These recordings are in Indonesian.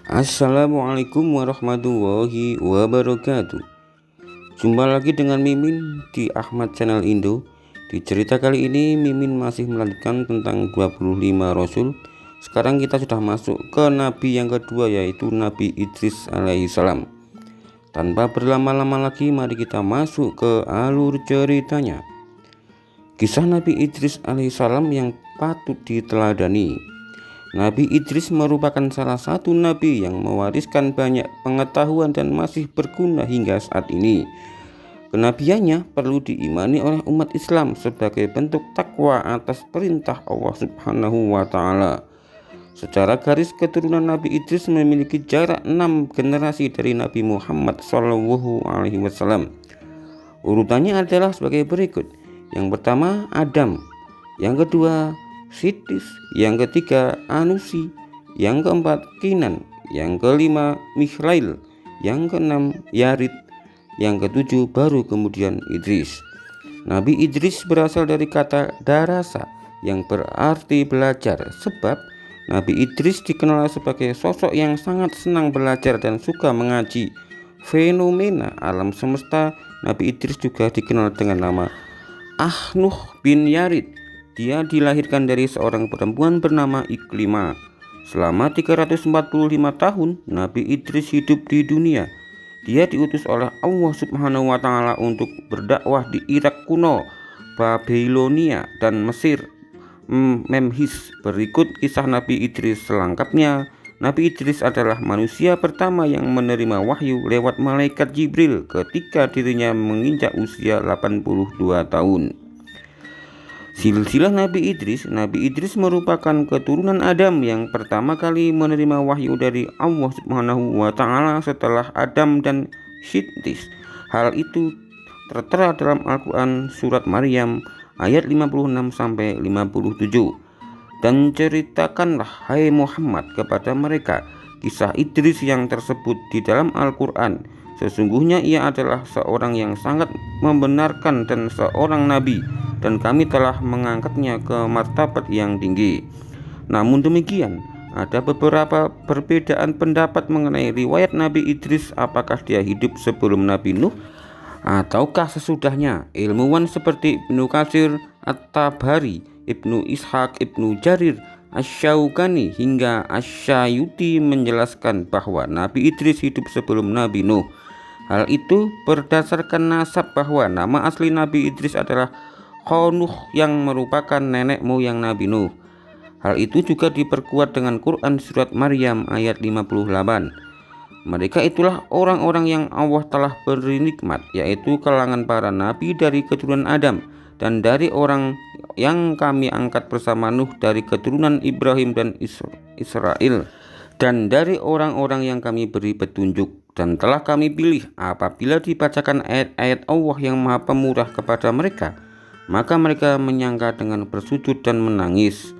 Assalamualaikum warahmatullahi wabarakatuh. Jumpa lagi dengan Mimin di Ahmad Channel Indo. Di cerita kali ini Mimin masih melanjutkan tentang 25 Rasul. Sekarang kita sudah masuk ke Nabi yang kedua, yaitu Nabi Idris alaihissalam. Tanpa berlama-lama lagi, mari kita masuk ke alur ceritanya. Kisah Nabi Idris alaihissalam yang patut diteladani. Nabi Idris merupakan salah satu nabi yang mewariskan banyak pengetahuan dan masih berguna hingga saat ini. Kenabiannya perlu diimani oleh umat Islam sebagai bentuk takwa atas perintah Allah Subhanahu wa Ta'ala. Secara garis keturunan Nabi Idris memiliki jarak 6 generasi dari Nabi Muhammad SAW. Urutannya adalah sebagai berikut. Yang pertama Adam, yang kedua Sitis, yang ketiga Anusi, yang keempat Kinan, yang kelima Mikhail, yang keenam Yarid, yang ketujuh baru kemudian Idris. Nabi Idris berasal dari kata darasa yang berarti belajar, sebab Nabi Idris dikenal sebagai sosok yang sangat senang belajar dan suka mengaji fenomena alam semesta. Nabi Idris juga dikenal dengan nama Ahnuh bin Yarid. Dia dilahirkan dari seorang perempuan bernama Iklimah. Selama 345 tahun Nabi Idris hidup di dunia. Dia diutus oleh Allah Subhanahu wa Ta'ala untuk berdakwah di Irak kuno, Babilonia, dan Mesir, Memphis. Berikut kisah Nabi Idris selengkapnya. Nabi Idris adalah manusia pertama yang menerima wahyu lewat malaikat Jibril ketika dirinya menginjak usia 82 tahun. Silsilah Nabi Idris merupakan keturunan Adam yang pertama kali menerima wahyu dari Allah Subhanahu wa Ta'ala setelah Adam dan Sitis. Hal itu tertera dalam Al-Quran surat Maryam ayat 56 sampai 57. Dan ceritakanlah hai Muhammad kepada mereka kisah Idris yang tersebut di dalam Al-Quran. Sesungguhnya ia adalah seorang yang sangat membenarkan dan seorang nabi, dan kami telah mengangkatnya ke martabat yang tinggi. Namun demikian, ada beberapa perbedaan pendapat mengenai riwayat Nabi Idris, apakah dia hidup sebelum Nabi Nuh ataukah sesudahnya. Ilmuwan seperti Ibnu Katsir, At-Tabari, Ibnu Ishaq, Ibnu Jarir, Asy-Syaukani hingga Asy-Syuuti menjelaskan bahwa Nabi Idris hidup sebelum Nabi Nuh. Hal itu berdasarkan nasab bahwa nama asli Nabi Idris adalah Qanuh yang merupakan nenek moyang Nabi Nuh. Hal itu juga diperkuat dengan Quran surat Maryam ayat 58. Mereka itulah orang-orang yang Allah telah beri nikmat, yaitu kalangan para nabi dari keturunan Adam, dan dari orang yang kami angkat bersama Nuh dari keturunan Ibrahim dan Israel, dan dari orang-orang yang kami beri petunjuk, dan telah kami pilih. Apabila dibacakan ayat-ayat Allah yang Maha Pemurah kepada mereka, maka mereka menyangka dengan bersujud dan menangis.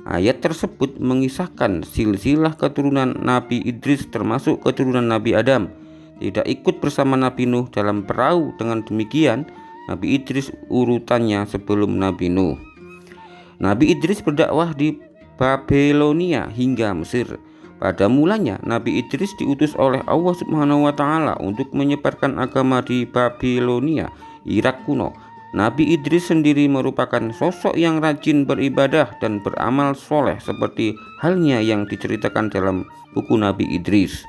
Ayat tersebut mengisahkan silsilah keturunan Nabi Idris termasuk keturunan Nabi Adam tidak ikut bersama Nabi Nuh dalam perahu. Dengan demikian Nabi Idris urutannya sebelum Nabi Nuh. Nabi Idris berdakwah di Babilonia hingga Mesir. Pada mulanya Nabi Idris diutus oleh Allah Subhanahu wa Ta'ala untuk menyebarkan agama di Babilonia, Irak kuno. Nabi Idris sendiri merupakan sosok yang rajin beribadah dan beramal soleh seperti halnya yang diceritakan dalam buku Nabi Idris.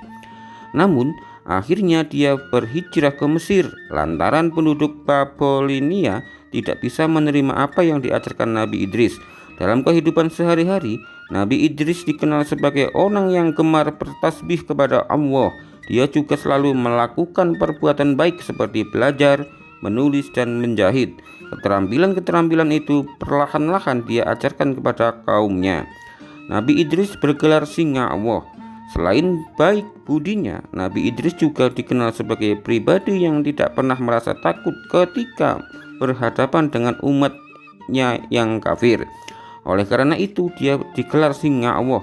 Namun akhirnya dia berhijrah ke Mesir lantaran penduduk Babilonia tidak bisa menerima apa yang diajarkan Nabi Idris. Dalam kehidupan sehari-hari, Nabi Idris dikenal sebagai orang yang gemar bertasbih kepada Allah. Dia juga selalu melakukan perbuatan baik seperti belajar, menulis, dan menjahit. Keterampilan-keterampilan itu perlahan-lahan dia ajarkan kepada kaumnya. Nabi Idris bergelar singa Allah. Selain baik budinya, Nabi Idris juga dikenal sebagai pribadi yang tidak pernah merasa takut ketika berhadapan dengan umatnya yang kafir. Oleh karena itu dia digelar singa Allah.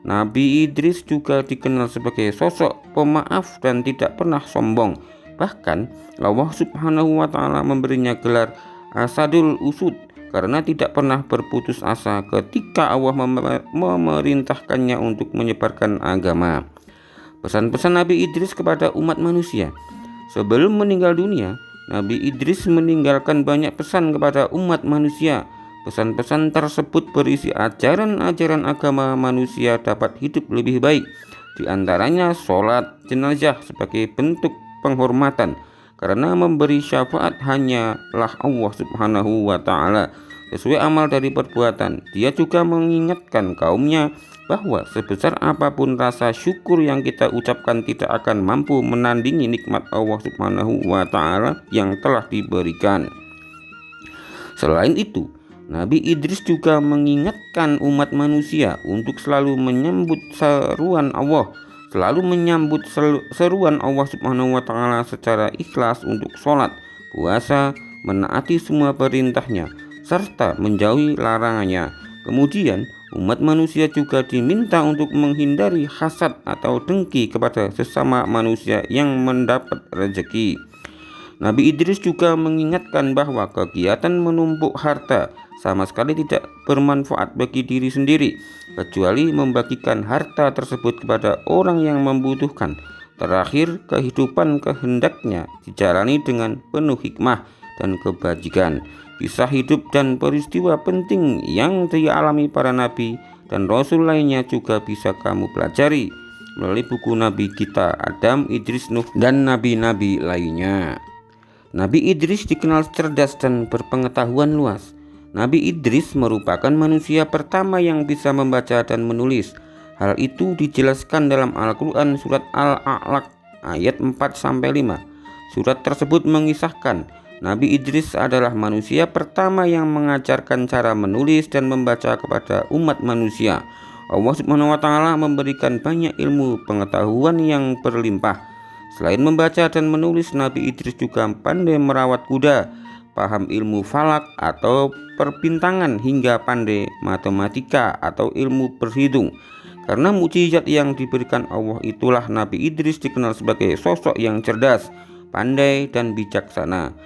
Nabi Idris juga dikenal sebagai sosok pemaaf dan tidak pernah sombong. Bahkan Allah Subhanahu wa Ta'ala memberinya gelar Asadul Usud karena tidak pernah berputus asa ketika Allah memerintahkannya untuk menyebarkan agama. Pesan-pesan Nabi Idris kepada umat manusia. Sebelum meninggal dunia, Nabi Idris meninggalkan banyak pesan kepada umat manusia. Pesan-pesan tersebut berisi ajaran-ajaran agama manusia dapat hidup lebih baik. Di antaranya sholat jenazah sebagai bentuk penghormatan, karena memberi syafaat hanyalah Allah Subhanahu wa Ta'ala sesuai amal dari perbuatan. Dia juga mengingatkan kaumnya bahwa sebesar apapun rasa syukur yang kita ucapkan tidak akan mampu menandingi nikmat Allah Subhanahu wa Ta'ala yang telah diberikan. Selain itu, Nabi Idris juga mengingatkan umat manusia untuk selalu menyambut seruan Allah, seruan Allah Subhanahu wa Ta'ala secara ikhlas untuk sholat, puasa, menaati semua perintahnya, serta menjauhi larangannya. Kemudian, umat manusia juga diminta untuk menghindari hasad atau dengki kepada sesama manusia yang mendapat rezeki. Nabi Idris juga mengingatkan bahwa kegiatan menumpuk harta sama sekali tidak bermanfaat bagi diri sendiri, kecuali membagikan harta tersebut kepada orang yang membutuhkan. Terakhir, kehidupan kehendaknya dijalani dengan penuh hikmah dan kebajikan. Kisah hidup dan peristiwa penting yang dialami para nabi dan rasul lainnya juga bisa kamu pelajari melalui buku nabi kita Adam, Idris, Nuh, dan nabi-nabi lainnya. Nabi Idris dikenal cerdas dan berpengetahuan luas. Nabi Idris merupakan manusia pertama yang bisa membaca dan menulis. Hal itu dijelaskan dalam Al-Quran surat Al-A'laq ayat 4-5. Surat tersebut mengisahkan Nabi Idris adalah manusia pertama yang mengajarkan cara menulis dan membaca kepada umat manusia. Allah Subhanahu wa Ta'ala memberikan banyak ilmu pengetahuan yang berlimpah. Selain membaca dan menulis, Nabi Idris juga pandai merawat kuda, paham ilmu falak atau perbintangan, hingga pandai matematika atau ilmu berhitung. Karena mukjizat yang diberikan Allah itulah Nabi Idris dikenal sebagai sosok yang cerdas, pandai, dan bijaksana.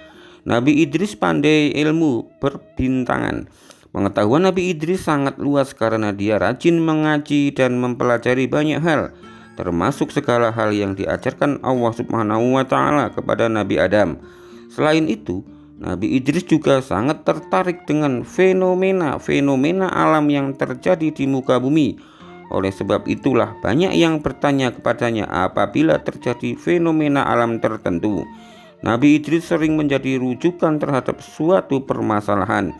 Nabi Idris pandai ilmu perbintangan. Pengetahuan Nabi Idris sangat luas karena dia rajin mengaji dan mempelajari banyak hal, termasuk segala hal yang diajarkan Allah Subhanahu wa Ta'ala kepada Nabi Adam. Selain itu, Nabi Idris juga sangat tertarik dengan fenomena alam yang terjadi di muka bumi. Oleh sebab itulah banyak yang bertanya kepadanya apabila terjadi fenomena alam tertentu. Nabi Idris sering menjadi rujukan terhadap suatu permasalahan.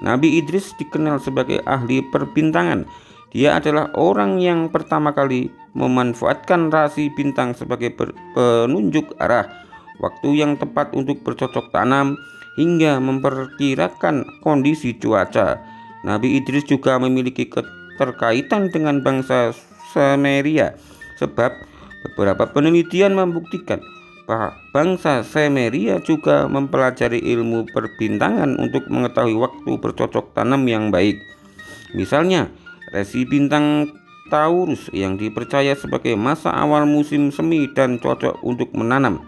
Nabi Idris dikenal sebagai ahli perbintangan. Dia adalah orang yang pertama kali memanfaatkan rasi bintang sebagai penunjuk arah, waktu yang tepat untuk bercocok tanam, hingga memperkirakan kondisi cuaca. Nabi Idris juga memiliki keterkaitan dengan bangsa Semeria, sebab beberapa penelitian membuktikan bahwa bangsa Semeria juga mempelajari ilmu perbintangan untuk mengetahui waktu bercocok tanam yang baik. Misalnya, rasi bintang Taurus yang dipercaya sebagai masa awal musim semi dan cocok untuk menanam.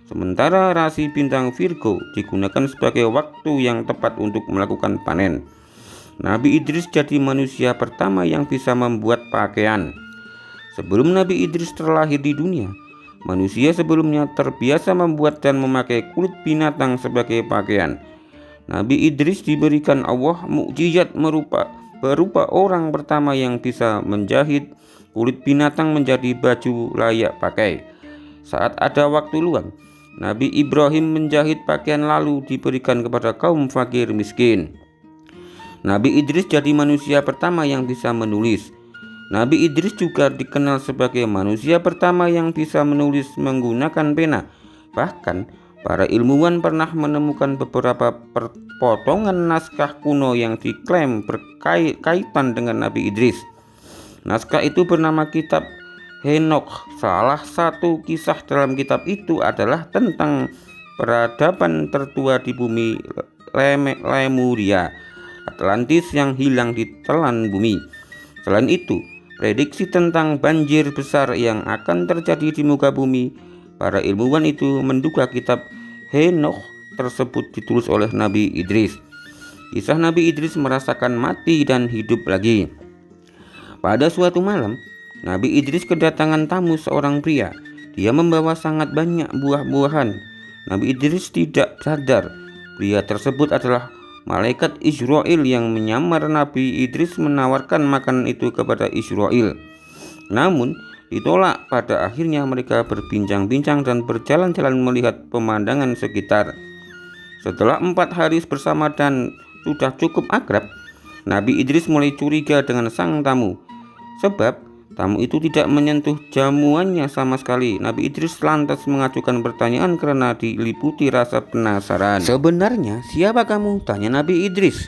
Sementara rasi bintang Virgo digunakan sebagai waktu yang tepat untuk melakukan panen. Nabi Idris jadi manusia pertama yang bisa membuat pakaian. Sebelum Nabi Idris terlahir di dunia, manusia sebelumnya terbiasa membuat dan memakai kulit binatang sebagai pakaian. Nabi Idris diberikan Allah mukjizat berupa orang pertama yang bisa menjahit kulit binatang menjadi baju layak pakai. Saat ada waktu luang, Nabi Ibrahim menjahit pakaian lalu diberikan kepada kaum fakir miskin. Nabi Idris jadi manusia pertama yang bisa menulis. Nabi Idris juga dikenal sebagai manusia pertama yang bisa menulis menggunakan pena. Bahkan, para ilmuwan pernah menemukan beberapa potongan naskah kuno yang diklaim berkaitan dengan Nabi Idris. Naskah itu bernama Kitab Henokh. Salah satu kisah dalam kitab itu adalah tentang peradaban tertua di bumi Lemuria, Atlantis yang hilang di telan bumi. Selain itu, prediksi tentang banjir besar yang akan terjadi di muka bumi, para ilmuwan itu menduga kitab Henokh tersebut ditulis oleh Nabi Idris. Kisah Nabi Idris merasakan mati dan hidup lagi. Pada suatu malam, Nabi Idris kedatangan tamu seorang pria. Dia membawa sangat banyak buah-buahan. Nabi Idris tidak sadar pria tersebut adalah malaikat Israel yang menyamar. Nabi Idris menawarkan makanan itu kepada Israel, namun ditolak. Pada akhirnya mereka berbincang-bincang dan berjalan-jalan melihat pemandangan sekitar. Setelah 4 hari bersama dan sudah cukup akrab, Nabi Idris mulai curiga dengan sang tamu, sebab tamu itu tidak menyentuh jamuannya sama sekali. Nabi Idris lantas mengajukan pertanyaan karena diliputi rasa penasaran. "Sebenarnya siapa kamu?" tanya Nabi Idris.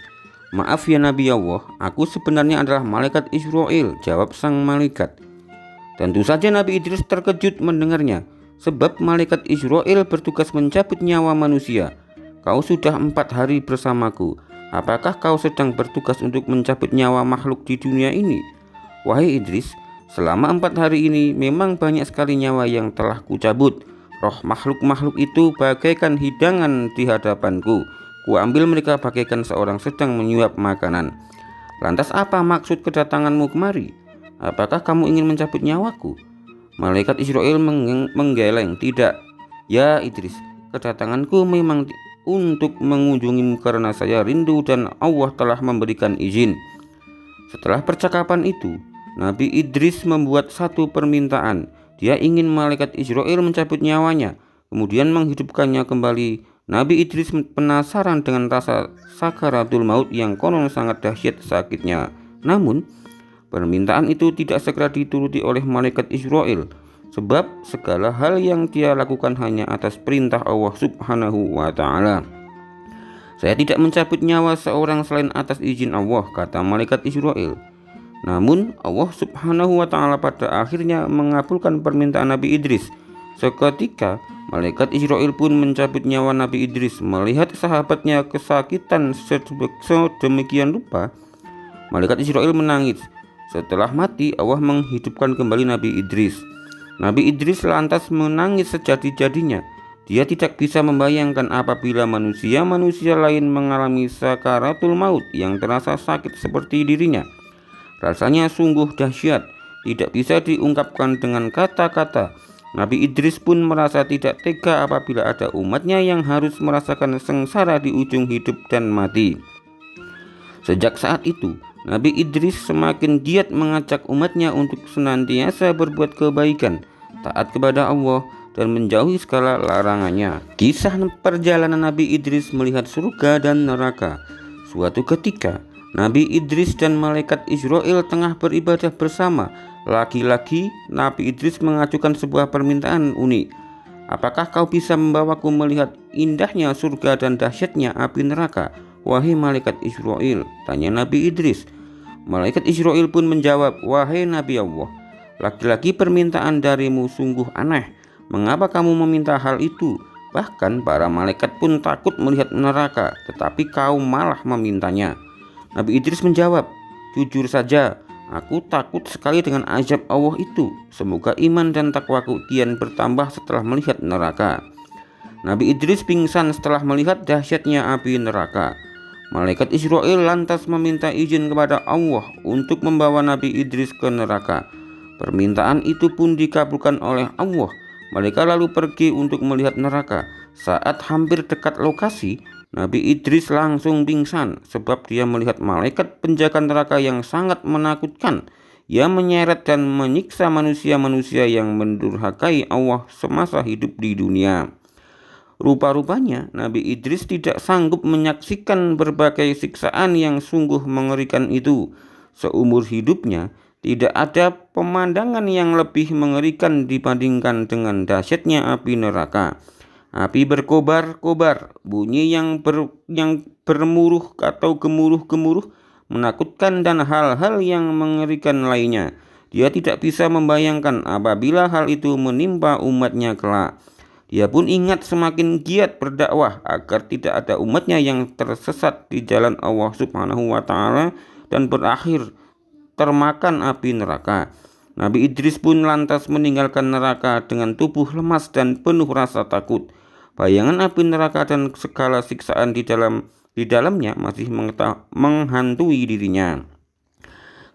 "Maaf ya Nabi Allah, aku sebenarnya adalah malaikat Israel," jawab sang malaikat. Tentu saja Nabi Idris terkejut mendengarnya, sebab malaikat Israel bertugas mencabut nyawa manusia. "Kau sudah 4 hari bersamaku. Apakah kau sedang bertugas untuk mencabut nyawa makhluk di dunia ini?" "Wahai Idris, selama 4 hari ini memang banyak sekali nyawa yang telah kucabut. Roh makhluk-makhluk itu bagaikan hidangan di hadapanku. Kuambil mereka bagaikan seorang sedang menyuap makanan. Lantas apa maksud kedatanganmu kemari? Apakah kamu ingin mencabut nyawaku?" Malaikat Israel menggeleng. "Tidak, ya Idris, kedatanganku memang untuk mengunjungimu karena saya rindu dan Allah telah memberikan izin." Setelah percakapan itu, Nabi Idris membuat satu permintaan. Dia ingin malaikat Israel mencabut nyawanya, kemudian menghidupkannya kembali. Nabi Idris penasaran dengan rasa sakaratul maut yang konon sangat dahsyat sakitnya. Namun, permintaan itu tidak segera dituruti oleh malaikat Israel, sebab segala hal yang dia lakukan hanya atas perintah Allah Subhanahu wa Ta'ala. "Saya tidak mencabut nyawa seorang selain atas izin Allah," kata malaikat Israel. Namun Allah Subhanahu wa Ta'ala pada akhirnya mengabulkan permintaan Nabi Idris. Seketika malaikat Israel pun mencabut nyawa Nabi Idris. Melihat sahabatnya kesakitan sedemikian rupa, malaikat Israel menangis. Setelah mati, Allah menghidupkan kembali Nabi Idris. Nabi Idris lantas menangis sejadi-jadinya. Dia tidak bisa membayangkan apabila manusia-manusia lain mengalami sakaratul maut yang terasa sakit seperti dirinya. Rasanya sungguh dahsyat, tidak bisa diungkapkan dengan kata-kata. Nabi Idris pun merasa tidak tega apabila ada umatnya yang harus merasakan sengsara di ujung hidup dan mati. Sejak saat itu, Nabi Idris semakin giat mengajak umatnya untuk senantiasa berbuat kebaikan, taat kepada Allah, dan menjauhi segala larangannya. Kisah perjalanan Nabi Idris melihat surga dan neraka. Suatu ketika, Nabi Idris dan malaikat Israel tengah beribadah bersama. Lagi-lagi Nabi Idris mengajukan sebuah permintaan unik. "Apakah kau bisa membawaku melihat indahnya surga dan dahsyatnya api neraka, wahai malaikat Israel?" tanya Nabi Idris. Malaikat Israel pun menjawab, "Wahai Nabi Allah, lagi-lagi permintaan darimu sungguh aneh. Mengapa kamu meminta hal itu? Bahkan para malaikat pun takut melihat neraka, tetapi kau malah memintanya." Nabi Idris menjawab, "Jujur saja, aku takut sekali dengan azab Allah itu. Semoga iman dan takwaku kian bertambah setelah melihat neraka." Nabi Idris pingsan setelah melihat dahsyatnya api neraka. Malaikat Israel lantas meminta izin kepada Allah untuk membawa Nabi Idris ke neraka. Permintaan itu pun dikabulkan oleh Allah. Mereka lalu pergi untuk melihat neraka. Saat hampir dekat lokasi, Nabi Idris langsung pingsan sebab dia melihat malaikat penjaga neraka yang sangat menakutkan. Ia menyeret dan menyiksa manusia-manusia yang mendurhakai Allah semasa hidup di dunia. Rupa-rupanya Nabi Idris tidak sanggup menyaksikan berbagai siksaan yang sungguh mengerikan itu. Seumur hidupnya, tidak ada pemandangan yang lebih mengerikan dibandingkan dengan dahsyatnya api neraka. Api berkobar-kobar, bunyi yang bermuruh atau gemuruh-gemuruh, menakutkan dan hal-hal yang mengerikan lainnya. Dia tidak bisa membayangkan apabila hal itu menimpa umatnya kelak. Dia pun ingat semakin giat berdakwah agar tidak ada umatnya yang tersesat di jalan Allah Subhanahu wa Ta'ala dan berakhir termakan api neraka. Nabi Idris pun lantas meninggalkan neraka dengan tubuh lemas dan penuh rasa takut. Bayangan api neraka dan segala siksaan di dalam di dalamnya masih menghantui dirinya.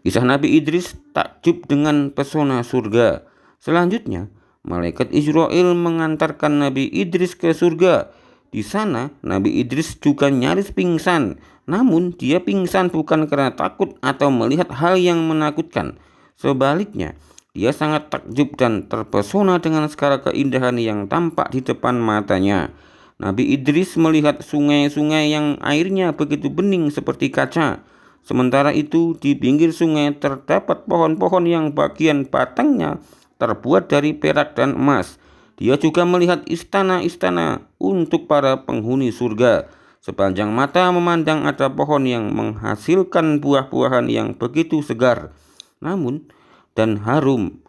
Kisah Nabi Idris takjub dengan pesona surga. Selanjutnya, malaikat Israel mengantarkan Nabi Idris ke surga. Di sana, Nabi Idris juga nyaris pingsan. Namun, dia pingsan bukan karena takut atau melihat hal yang menakutkan. Sebaliknya, dia sangat takjub dan terpesona dengan segala keindahan yang tampak di depan matanya. Nabi Idris melihat sungai-sungai yang airnya begitu bening seperti kaca. Sementara itu, di pinggir sungai terdapat pohon-pohon yang bagian batangnya terbuat dari perak dan emas. Dia juga melihat istana-istana untuk para penghuni surga. Sepanjang mata memandang ada pohon yang menghasilkan buah-buahan yang begitu segar, namun dan harum,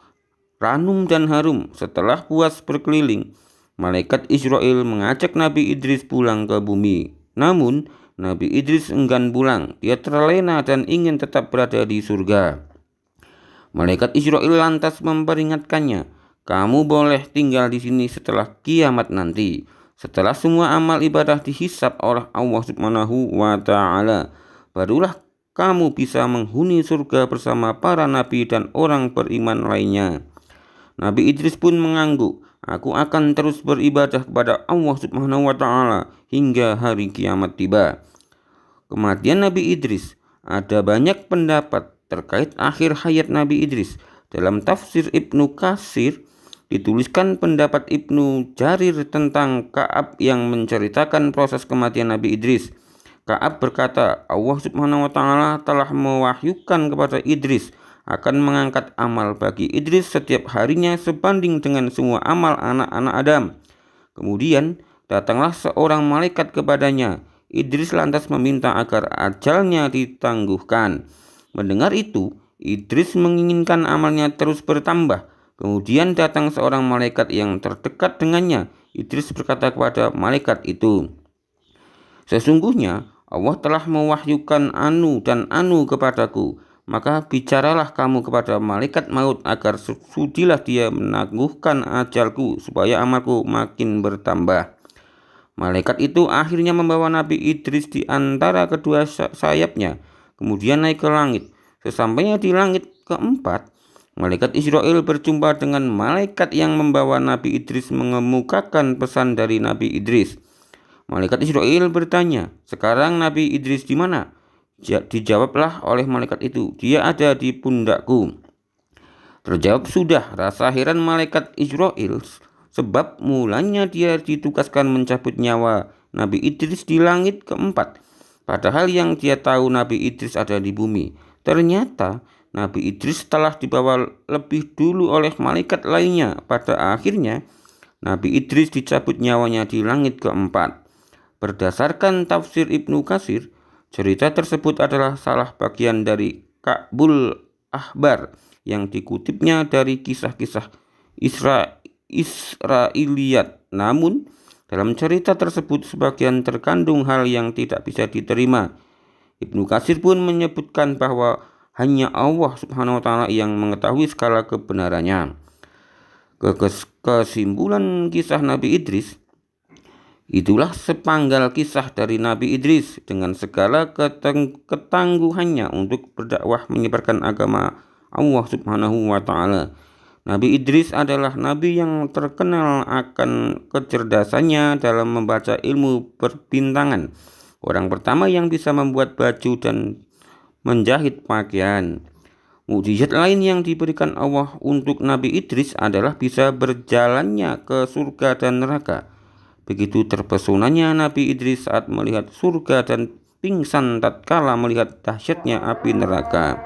ranum dan harum. Setelah puas berkeliling, malaikat Israel mengajak Nabi Idris pulang ke bumi. Namun, Nabi Idris enggan pulang. Dia terlena dan ingin tetap berada di surga. Malaikat Israel lantas memperingatkannya, "Kamu boleh tinggal di sini setelah kiamat nanti. Setelah semua amal ibadah dihisab oleh Allah Subhanahu wa Ta'ala, barulah kamu bisa menghuni surga bersama para nabi dan orang beriman lainnya." Nabi Idris pun mengangguk, "Aku akan terus beribadah kepada Allah Subhanahu wa Ta'ala hingga hari kiamat tiba." Kematian Nabi Idris. Ada banyak pendapat terkait akhir hayat Nabi Idris. Dalam tafsir Ibnu Katsir dituliskan pendapat Ibnu Jarir tentang Ka'ab yang menceritakan proses kematian Nabi Idris. Ka'ab berkata, Allah Subhanahu wa Ta'ala telah mewahyukan kepada Idris akan mengangkat amal bagi Idris setiap harinya sebanding dengan semua amal anak-anak Adam. Kemudian datanglah seorang malaikat kepadanya. Idris lantas meminta agar ajalnya ditangguhkan. Mendengar itu, Idris menginginkan amalnya terus bertambah. Kemudian datang seorang malaikat yang terdekat dengannya. Idris berkata kepada malaikat itu, "Sesungguhnya Allah telah mewahyukan anu dan anu kepadaku. Maka bicaralah kamu kepada malaikat maut agar sudilah dia menangguhkan ajalku supaya amalku makin bertambah." Malaikat itu akhirnya membawa Nabi Idris di antara kedua sayapnya, kemudian naik ke langit. Sesampainya di langit keempat, malaikat Israel berjumpa dengan malaikat yang membawa Nabi Idris mengemukakan pesan dari Nabi Idris. Malaikat Israel bertanya, "Sekarang Nabi Idris di mana?" Dijawablah oleh malaikat itu, "Dia ada di pundakku." Terjawab sudah. Rasa heran malaikat Israel sebab mulanya dia ditugaskan mencabut nyawa Nabi Idris di langit keempat, padahal yang dia tahu Nabi Idris ada di bumi. Ternyata Nabi Idris telah dibawa lebih dulu oleh malaikat lainnya. Pada akhirnya Nabi Idris dicabut nyawanya di langit keempat. Berdasarkan tafsir Ibnu Katsir, cerita tersebut adalah salah bagian dari Ka'bul Ahbar yang dikutipnya dari kisah-kisah Israiliyat. Namun, dalam cerita tersebut sebagian terkandung hal yang tidak bisa diterima. Ibnu Katsir pun menyebutkan bahwa hanya Allah Subhanahu wa Ta'ala yang mengetahui segala kebenarannya. Kesimpulan kisah Nabi Idris, itulah sepenggal kisah dari Nabi Idris dengan segala ketangguhannya untuk berdakwah menyebarkan agama Allah Subhanahu wa Ta'ala. Nabi Idris adalah nabi yang terkenal akan kecerdasannya dalam membaca ilmu perbintangan. Orang pertama yang bisa membuat baju dan menjahit pakaian. Mukjizat lain yang diberikan Allah untuk Nabi Idris adalah bisa berjalannya ke surga dan neraka. Begitu terpesonanya Nabi Idris saat melihat surga dan pingsan tatkala melihat dahsyatnya api neraka.